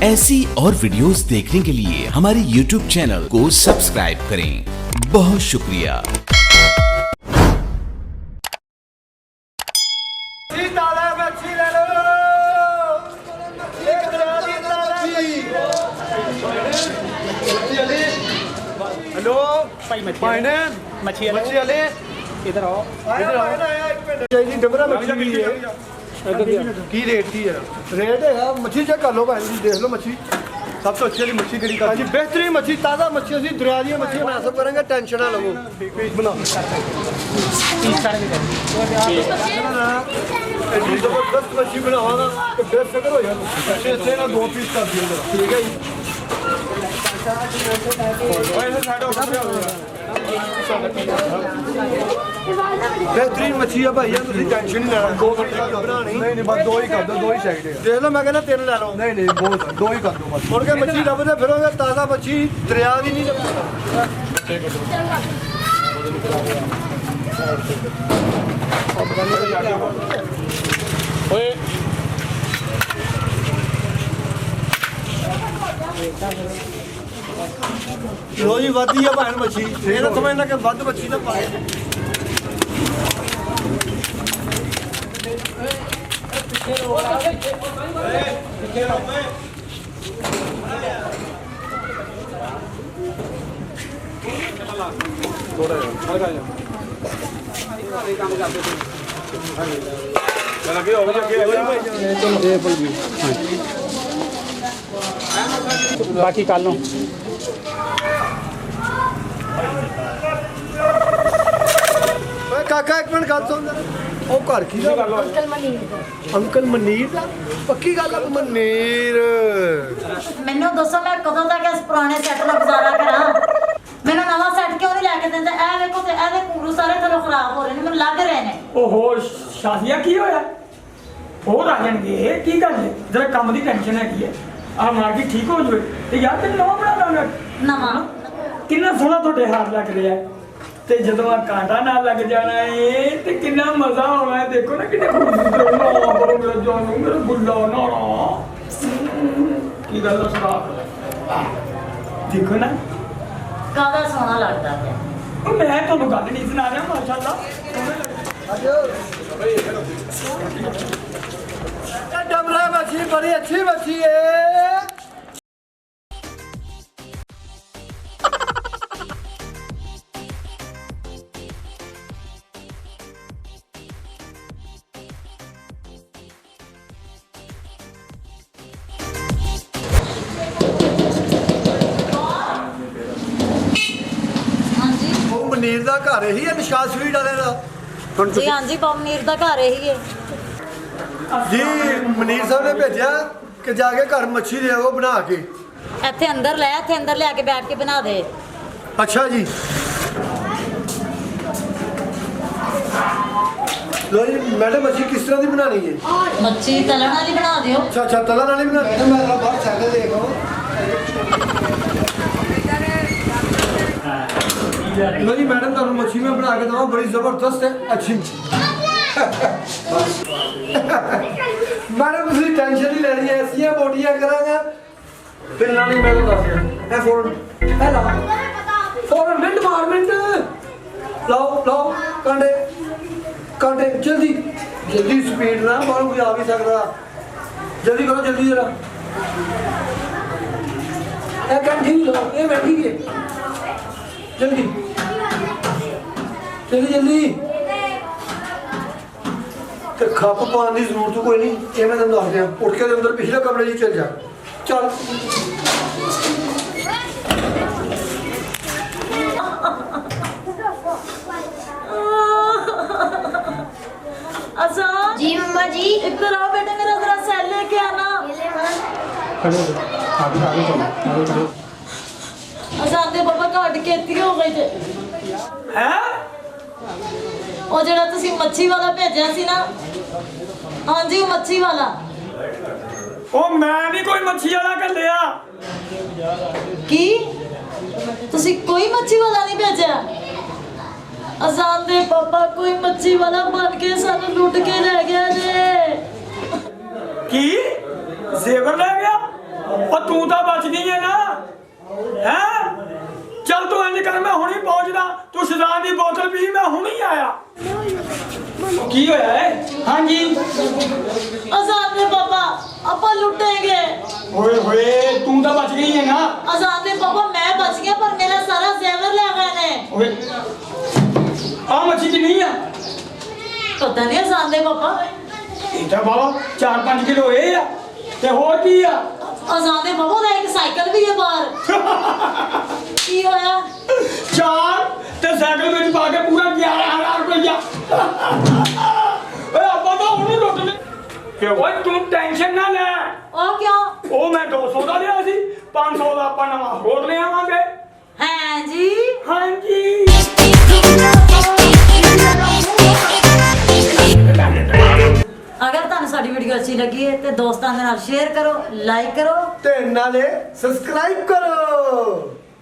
ऐसी और वीडियोस देखने के लिए हमारे YouTube चैनल को सब्सक्राइब करें। बहुत शुक्रिया। हेलो भाई ने मच्छी वाले इधर आओ जी डबरा मच्छी की रेट की है रेट है मच्छी चेक कर लो भाई जी देख लो मच्छी सब तो अच्छी वाली मच्छी करी जी बेहतरीन मच्छी ताज़ा मच्छी अभी दरिया दी मच्छी मुनासिब करेंगे टेंशन ना लो बनाओ जबरदस्त मच्छी बनाओ तो बेफिक्र हो जाए ना 2 पीस कर दिए ठीक है जी बेहतरीन मच्छी है भाई टेंशन नहीं लेना 2 मिनट नहीं बस 2 ही कर दो 2 ही चाहिए देख लो मैं कहना 3 ले लो नहीं बहुत 2 ही कर दो बस मुड़ के मच्छी लभदे फिरोगे ताज़ा मच्छी दरिया दी नहीं लो जी वादी है भाई मच्छी ये ना समझना कि वध मच्छी ना पाए बाकी कल नो काका एक मिनट गल सुन ਉਹ ਘਰ ਕੀ ਦਾ ਅੰਕਲ ਮਨੀਰ ਦਾ ਪੱਕੀ ਗੱਲ ਆ ਮਨੀਰ ਮੈਨੂੰ ਦੱਸੋ ਮੈਂ ਕਦੋਂ ਤੱਕ ਇਸ ਪੁਰਾਣੇ ਸੈੱਟ ਦਾ ਗੁਜ਼ਾਰਾ ਕਰਾਂ ਮੈਨੂੰ ਨਵਾਂ ਸੈੱਟ ਕਿਉਂ ਨਹੀਂ ਲੈ ਕੇ ਦਿੰਦੇ ਇਹ ਵੇਖੋ ਤੇ ਇਹਦੇ ਪੂਰੂ ਸਾਰੇ ਥੱਲੋਂ ਖਰਾਬ ਹੋ ਰਹੇ ਨੇ ਮੈਨੂੰ ਲੱਗ ਰਹੇ ਨੇ ਓਹੋ ਸ਼ਾਦੀਆ ਕੀ ਹੋਇਆ ਹੋਰ ਆ ਜਾਣਗੇ ਕੀ ਗੱਲ ਹੈ ਜਰਾ ਕੰਮ ਦੀ ਟੈਨਸ਼ਨ ਹੈਗੀ ਹੈ ਆ ਮਾਰਕੀਟ ਠੀਕ ਹੋ ਜਵੇ ਤੇ ਯਾਰ ਤੇ ਨਵਾਂ ਬਣਾ ਲਾਂਗਾ ਨਵਾਂ ਕਿੰਨਾ ਸੋਹਣਾ ਤੁਹਾਡੇ ਹੱਥ ਲੱਗ ਰਿਹਾ ਤੇ ਜਦੋਂ ਆ ਕਾਂਟਾ ਨਾਲ ਲੱਗ ਜਾਣਾ ਏ ਤੇ ਕਿੰਨਾ ਮਜ਼ਾ ਆਉਣਾ ਹੈ ਦੇਖੋ ਨਾ ਕਿੰਨੇ ਖੂਬਸੂਰਤ ਨਾ ਬਰੋ ਮੇਰਾ ਜਾਨੂ ਮੇਰਾ ਗੁੱਲਾ ਨਾ ਕੀ ਗੱਲ ਹੈ ਸਦਾ ਦੇਖੋ ਨਾ ਕਾਹਦਾ ਸੋਹਣਾ ਲੱਗਦਾ ਹੈ ਉਹ ਮੈਂ ਤੁਹਾਨੂੰ ਗੱਲ ਨਹੀਂ ਸੁਣਾ ਰਿਹਾ ਮਾਸ਼ਾਅੱਲਾ डबरा मच्छी बड़ी अच्छी मच्छी है ਮਨੀਰ ਦਾ ਘਰ ਇਹੀ ਹੈ ਨਿਸ਼ਾਦ ਸਵੀਟ ਵਾਲੇ ਦਾ ਜੀ ਹਾਂਜੀ ਪਨੀਰ ਦਾ ਘਰ ਇਹੀ ਹੈ ਜੀ ਮਨੀਰ ਸਾਹਿਬ ਨੇ ਭੇਜਿਆ ਕਿ ਜਾ ਕੇ ਘਰ ਮੱਛੀ ਦੇ ਆਓ ਬਣਾ ਕੇ ਇੱਥੇ ਅੰਦਰ ਲਿਆ ਕੇ ਬੈਠ ਕੇ ਬਣਾ ਦੇ ਅੱਛਾ ਜੀ ਲੋ ਜੀ ਮੈਡਮ ਮੱਛੀ ਕਿਸ ਤਰ੍ਹਾਂ ਦੀ ਬਣਾਣੀ ਹੈ ਮੱਛੀ ਤਲਣ ਵਾਲੀ ਬਣਾ ਦਿਓ ਅੱਛਾ ਤਲਾ ਵਾਲੀ ਬਣਾਣੀ ਹੈ ਮੈਂ ਬਾਹਰ ਸਾਈਕਲ ਦੇਖੋ लो जी मैडम तो मच्छी में बना के दो बड़ी जबरदस्त है अच्छी मैडम तुम टेंशन नहीं ले रही है ऐसी बोटियां करांगा फिर नहीं मैं तो दस है फौरन मिनट मार मिनट लाओ कांटे कांटे जल्दी स्पीड ना बाहर कोई आ भी सकता जल्दी करो जल्दी जरा ये कंठी लो ये बैठी है जल्दी तो खप पाने की जरूरत कोई नहीं ये मैं तुम दस दिया उठ के अंदर पिछले कमरे जी चल जा चल जी मम्मा जी इधर आओ बेटे मेरा जरा सेल लेके आना अजान दे पापा घट के इतनी हो गई थे हैं ਉਹ ਜਿਹੜਾ ਤੁਸੀਂ ਮੱਛੀ ਵਾਲਾ ਭੇਜਿਆ ਸੀ ਨਾ ਹਾਂਜੀ ਉਹ ਮੱਛੀ ਵਾਲਾ ਉਹ ਮੈਂ ਨਹੀਂ ਕੋਈ ਮੱਛੀ ਵਾਲਾ ਕੱਲਿਆ ਕੀ ਤੁਸੀਂ ਕੋਈ ਮੱਛੀ ਵਾਲਾ ਨਹੀਂ ਭੇਜਿਆ ਅਜ਼ਾਨ ਦੇ ਪਾਪਾ ਕੋਈ ਮੱਛੀ ਵਾਲਾ ਬਣ ਕੇ ਸਾਨੂੰ ਲੁੱਟ ਕੇ ਲੈ ਗਿਆ ਜੇ ਕੀ ਜ਼ੇਵਰ ਲੈ ਗਿਆ ਉਹ ਤੂੰ ਤਾਂ ਬਚ ਗਈ ਹੈ ਨਾ ਹੈ। ਚੱਲ ਤੂੰ ਇੰਜ ਕਰ, ਮੈਂ ਹੁਣੀ ਪਹੁੰਚਦਾ, ਤੂੰ ਸ਼ਰਾਬ ਦੀ ਬੋਤਲ ਪੀ, ਮੈਂ ਹੁਣੀ ਆਇਆ। ਕੀ ਹੋਇਆ ਹੈ? ਹਾਂਜੀ ਆਜ਼ਾਦ ਨੇ ਬਾਬਾ ਆਪਾਂ ਲੁੱਟੇਗੇ। ਓਏ ਹੋਏ ਤੂੰ ਤਾਂ ਬਚ ਗਈ ਹੈ ਨਾ। ਆਜ਼ਾਦ ਨੇ ਬਾਬਾ ਮੈਂ ਬਚ ਗਿਆ ਪਰ ਮੇਰਾ ਸਾਰਾ ਜ਼ੇਵਰ ਲੈ ਗਏ ਨੇ। ਓਏ ਆ ਮੱਛੀ ਕਿੰਨੀ ਆ? ਪਤਾ ਨਹੀਂ ਆਜ਼ਾਦ ਨੇ ਬਾਬਾ। ਇਹ ਤਾਂ ਬਾਬਾ 4-5 ਕਿਲੋ ਇਹ ਆ ਤੇ ਹੋਰ ਕੀ ਆ? ਆਜ਼ਾਦ ਨੇ ਬਾਬਾ ਦਾ ਇੱਕ ਸਾਈਕਲ ਵੀ ਹੈ ਬਾਹਰ। ਕੀ ਹੋਇਆ? 4 ਤੇ ਸਾਈਕਲ ਵਿੱਚ ਪਾ ਕੇ ਪੂਰਾ 11,000 ਰੁਪਇਆ। ਓਏ ਆਪਾਂ ਤਾਂ ਉਹਨੂੰ ਲੁੱਟ ਲੈ। ਓਏ ਤੂੰ ਟੈਨਸ਼ਨ ਨਾ ਲੈ। ਉਹ ਕਿਉਂ? ਉਹ ਮੈਂ 200 ਦਾ ਲਿਆ ਸੀ, 500 ਦਾ ਆਪਾਂ ਨਵਾਂ ਹੋਰ ਲੈ ਆਵਾਂਗੇ। ਹੈ ਜੀ। ਹਾਂਜੀ ਅਗਰ ਤੁਹਾਨੂੰ ਸਾਡੀ ਵੀਡੀਓ ਅੱਛੀ ਲੱਗੀ ਹੈ ਤੇ ਦੋਸਤਾਂ ਦੇ ਨਾਲ ਸ਼ੇਅਰ ਕਰੋ, ਲਾਈਕ ਕਰੋ ਤੇ ਨਾਲੇ ਸਬਸਕ੍ਰਾਈਬ ਕਰੋ।